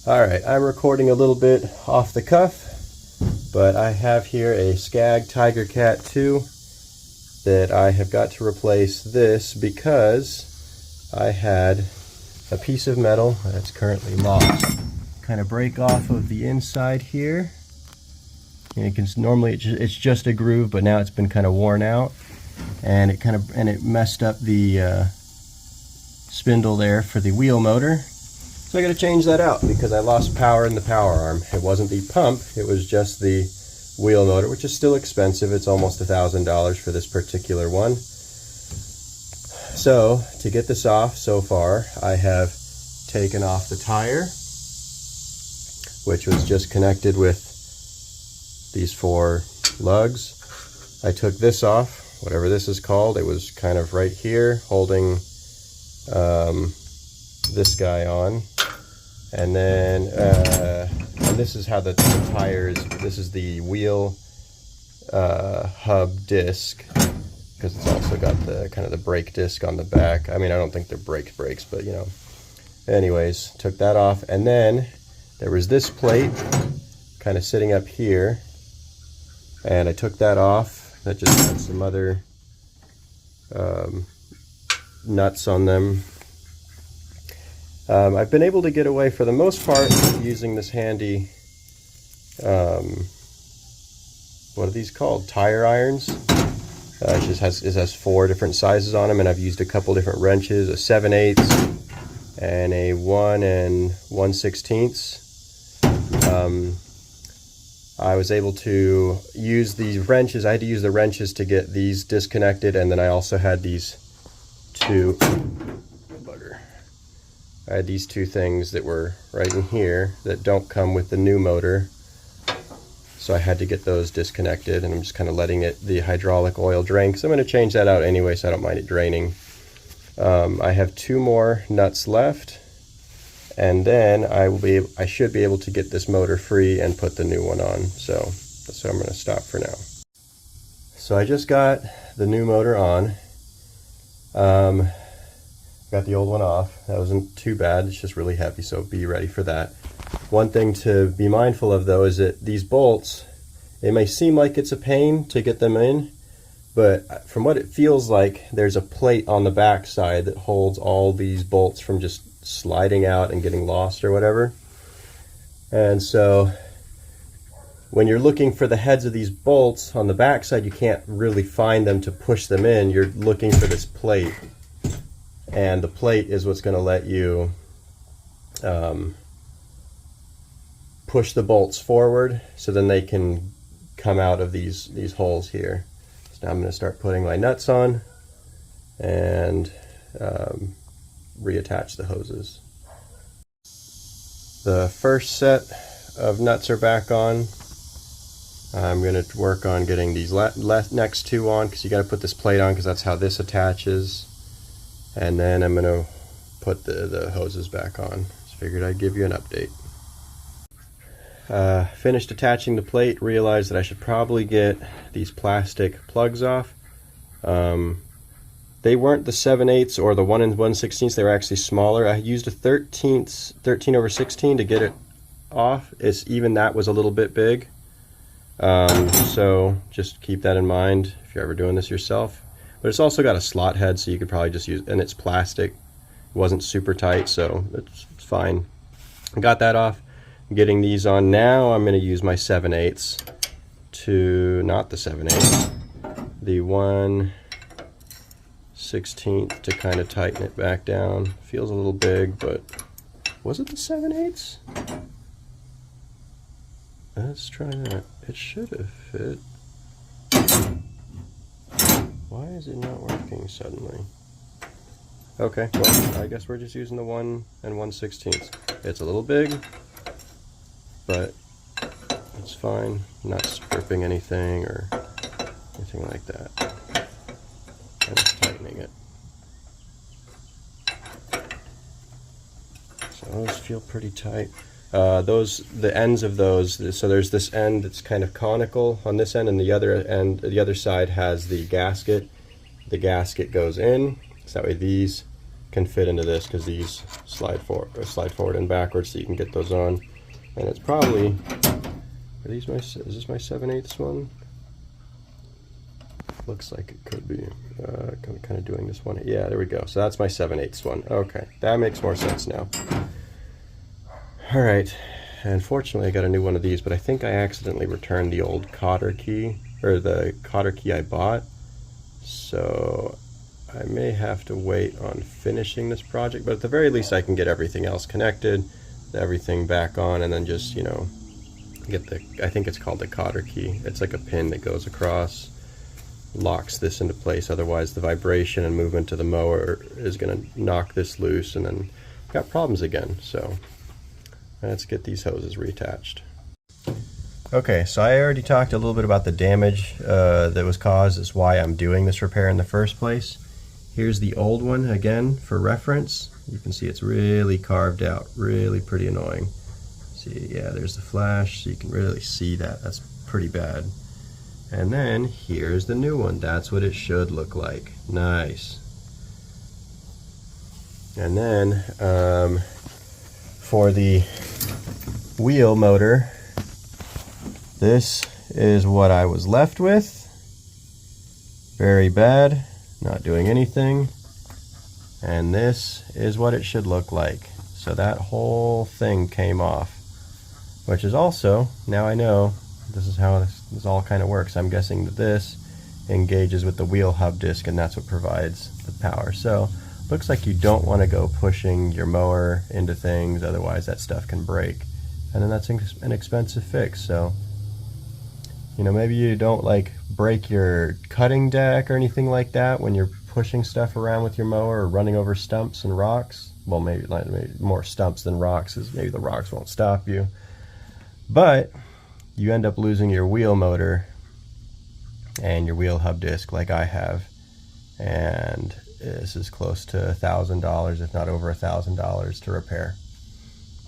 Alright, I'm recording a little bit off the cuff, but I have here a SCAG Tiger Cat 2 that I have got to replace this because I had a piece of metal that's currently lost kind of break off of the inside here. And you can normally it's just a groove, but now it's been kind of worn out, and it messed up the spindle there for the wheel motor. So I got to change that out because I lost power in the power arm. It wasn't the pump, it was just the wheel motor, which is still expensive. It's almost $1,000 for this particular one. So to get this off, so far I have taken off the tire, which was just connected with these 4 lugs. I took this off, whatever this is called. It was kind of right here holding this guy on. And then and this is how the tires, this is the wheel hub disc, because it's also got the kind of the brake disc on the back. I mean, I don't think they're brakes, but you know. Anyways, took that off, and then there was this plate kind of sitting up here, and I took that off. That just had some other nuts on them. I've been able to get away for the most part using this handy, what are these called? Tire irons. It has 4 different sizes on them, and I've used a couple different wrenches, a 7/8 and a 1 1/16. I was able to use these wrenches. I had to use the wrenches to get these disconnected, and then I also had these 2 I had these 2 things that were right in here that don't come with the new motor, so I had to get those disconnected, and I'm just kind of letting the hydraulic oil drain, because I'm going to change that out anyway, so I don't mind it draining. I have 2 more nuts left, and then I should be able to get this motor free and put the new one on. So I'm going to stop for now. So I just got the new motor on. Got the old one off. That wasn't too bad. It's just really heavy, so be ready for that. One thing to be mindful of though is that these bolts, it may seem like it's a pain to get them in, but from what it feels like, there's a plate on the back side that holds all these bolts from just sliding out and getting lost or whatever. And so when you're looking for the heads of these bolts on the back side, you can't really find them to push them in. You're looking for this plate. And the plate is what's going to let you push the bolts forward, so then they can come out of these holes here. So now I'm going to start putting my nuts on and reattach the hoses. The first set of nuts are back on. I'm going to work on getting these next 2 on, because you got to put this plate on, because that's how this attaches. And then I'm going to put the hoses back on. Just figured I'd give you an update. Finished attaching the plate, realized that I should probably get these plastic plugs off. They weren't the 7/8 or the 1 1/16, they were actually smaller. I used a 13/16 to get it off. Even that was a little bit big. So just keep that in mind if you're ever doing this yourself. But it's also got a slot head, so you could probably just use, and it's plastic. It wasn't super tight, so it's fine. I got that off. I'm getting these on now. I'm going to use my 7/8 to, not the 7/8, the 1/16 to kind of tighten it back down. Feels a little big, but was it the 7/8? Let's try that. It should have fit. Why is it not working suddenly? Okay, well, I guess we're just using the 1 1/16. It's a little big, but it's fine. I'm not stripping anything or anything like that. I'm just tightening it. So those feel pretty tight. The ends of those, so there's this end that's kind of conical on this end, and the other side has the gasket. The gasket goes in, so that way these can fit into this because these slide forward and backwards, so you can get those on. And it's probably, is this my 7/8 one? Looks like it could be. Kind of doing this one. Yeah, there we go. So that's my 7/8 one. Okay, that makes more sense now. All right, and fortunately I got a new one of these, but I think I accidentally returned the old cotter key, or the cotter key I bought. So I may have to wait on finishing this project, but at the very least I can get everything else connected, everything back on, and then just, you know, get the, I think it's called the cotter key. It's like a pin that goes across, locks this into place, otherwise the vibration and movement of the mower is going to knock this loose, and then got problems again. So let's get these hoses reattached. Okay, so I already talked a little bit about the damage that was caused. Is why I'm doing this repair in the first place. Here's the old one again for reference. You can see it's really carved out, really pretty annoying. See, yeah, there's the flash, so you can really see that. That's pretty bad. And then here's the new one. That's what it should look like. Nice. And then for the wheel motor, this is what I was left with. Very bad, not doing anything. And this is what it should look like. So that whole thing came off, which is also, now I know, this is how this all kind of works. I'm guessing that this engages with the wheel hub disc, and that's what provides the power. So looks like you don't want to go pushing your mower into things, otherwise that stuff can break. And then that's an expensive fix. So, you know, maybe you don't like break your cutting deck or anything like that when you're pushing stuff around with your mower or running over stumps and rocks. Well, maybe more stumps than rocks, as maybe the rocks won't stop you. But you end up losing your wheel motor and your wheel hub disc like I have. And this is close to $1,000, if not over $1,000 to repair.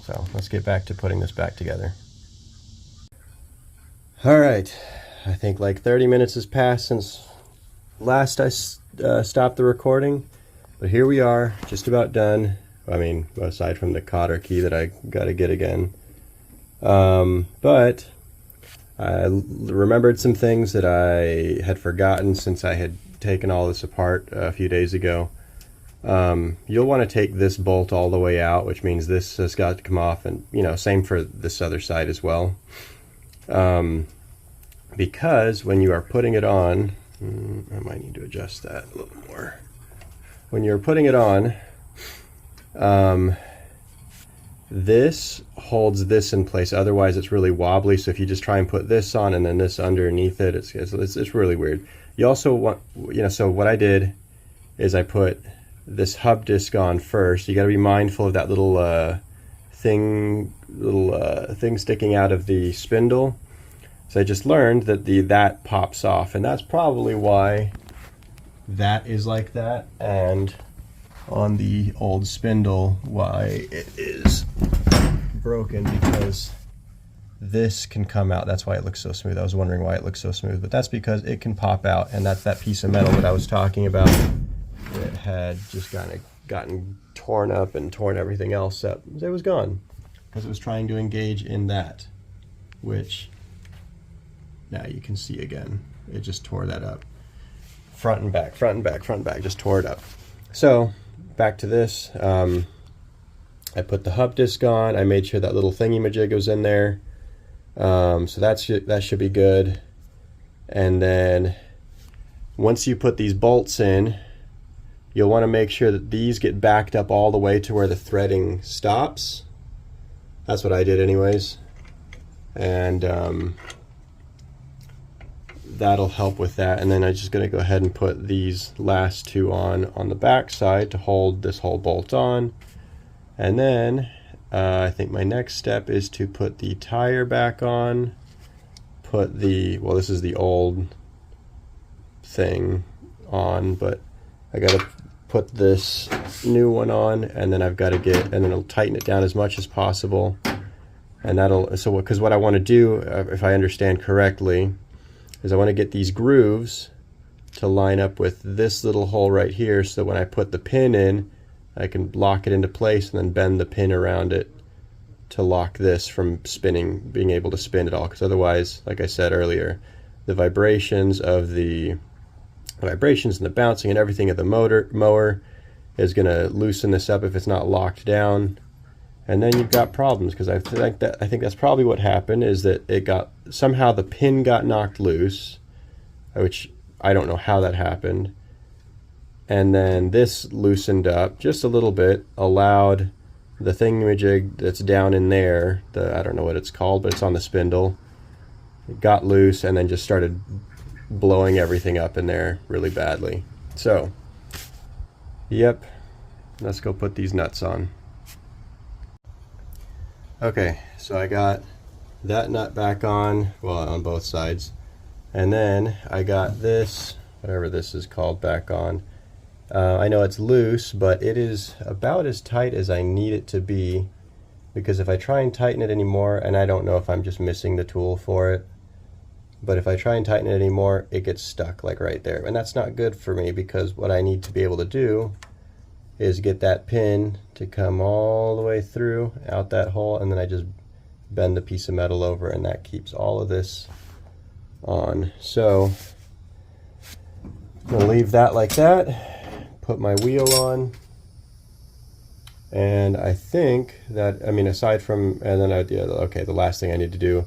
So let's get back to putting this back together. All right, I think like 30 minutes has passed since last I stopped the recording, but here we are, just about done. I mean, aside from the cotter key that I got to get again. But I remembered some things that I had forgotten since I had taken all this apart a few days ago. You'll want to take this bolt all the way out, which means this has got to come off, and you know, same for this other side as well. Because when you are putting it on, I might need to adjust that a little more. When you're putting it on, this holds this in place, otherwise it's really wobbly. So if you just try and put this on and then this underneath it, it's really weird. You also want, you know, so what I did is I put this hub disc on first. You got to be mindful of that little thing sticking out of the spindle. So I just learned that that pops off, and that's probably why that is like that, and on the old spindle why it is broken, because this can come out. That's why it looks so smooth. I was wondering why it looks so smooth, but that's because it can pop out, and that's that piece of metal that I was talking about that had just gotten torn up and torn everything else up. It was gone because it was trying to engage in that, which now you can see again. It just tore that up. Front and back, front and back, front and back, just tore it up. So back to this. I put the hub disc on. I made sure that little thingy-majig was in there. So that should be good. And then once you put these bolts in, you'll want to make sure that these get backed up all the way to where the threading stops. That's what I did anyways. And that'll help with that. And then I'm just going to go ahead and put these last two on the back side to hold this whole bolt on. And then I think my next step is to put the tire back on, put the, well, this is the old thing on, but I got to put this new one on, and then I've got to and then I'll tighten it down as much as possible. And that'll, so because what I want to do, if I understand correctly, is I want to get these grooves to line up with this little hole right here, so that when I put the pin in, I can lock it into place and then bend the pin around it to lock this from spinning, being able to spin it all, because otherwise, like I said earlier, the vibrations and the bouncing and everything of the mower is going to loosen this up if it's not locked down, and then you've got problems. Because I think that's probably what happened, is that somehow the pin got knocked loose, which I don't know how that happened, and then this loosened up just a little bit, allowed the thingamajig that's down in there, I don't know what it's called, but it's on the spindle, it got loose and then just started blowing everything up in there really badly. So, yep, let's go put these nuts on. Okay, so I got that nut back on, well, on both sides, and then I got this, whatever this is called, back on. I know it's loose, but it is about as tight as I need it to be, because if I try and tighten it anymore, and I don't know if I'm just missing the tool for it, but if I try and tighten it anymore, it gets stuck like right there, and that's not good for me, because what I need to be able to do is get that pin to come all the way through out that hole, and then I just bend the piece of metal over, and that keeps all of this on. So I'm gonna leave that like that, put my wheel on, and I think that, I mean, aside from, and then okay, the last thing I need to do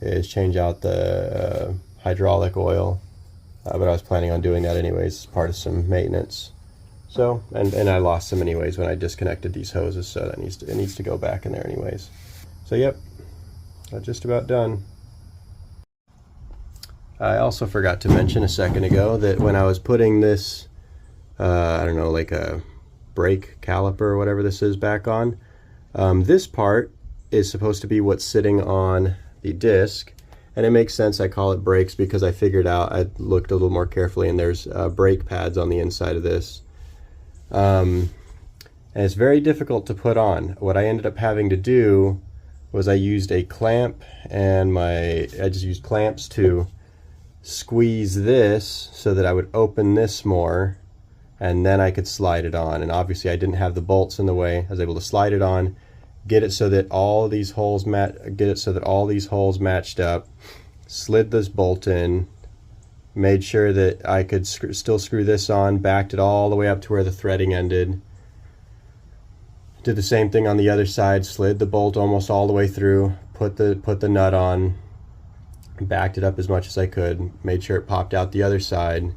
is change out the hydraulic oil, but I was planning on doing that anyways as part of some maintenance. So, and I lost some anyways when I disconnected these hoses, so it needs to go back in there anyways. So yep, I'm just about done. I also forgot to mention a second ago that when I was putting this I don't know, like a brake caliper or whatever this is back on, this part is supposed to be what's sitting on the disc, and it makes sense I call it brakes, because I figured out, I looked a little more carefully, and there's brake pads on the inside of this, and it's very difficult to put on. What I ended up having to do was I used a clamp, and I just used clamps to squeeze this so that I would open this more, and then I could slide it on. And obviously I didn't have the bolts in the way. I was able to slide it on, get it so that all these holes matched up, slid this bolt in, made sure that I could still screw this on, backed it all the way up to where the threading ended, did the same thing on the other side, slid the bolt almost all the way through, put the nut on, backed it up as much as I could, made sure it popped out the other side.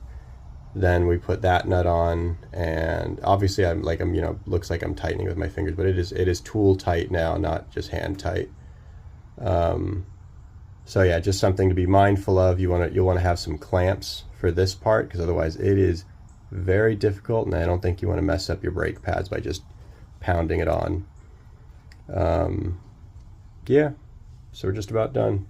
Then we put that nut on, and obviously I'm looks like I'm tightening with my fingers, but it is tool tight now, not just hand tight. So yeah, just something to be mindful of. You'll want to have some clamps for this part, because otherwise it is very difficult, and I don't think you want to mess up your brake pads by just pounding it on. Yeah, so we're just about done.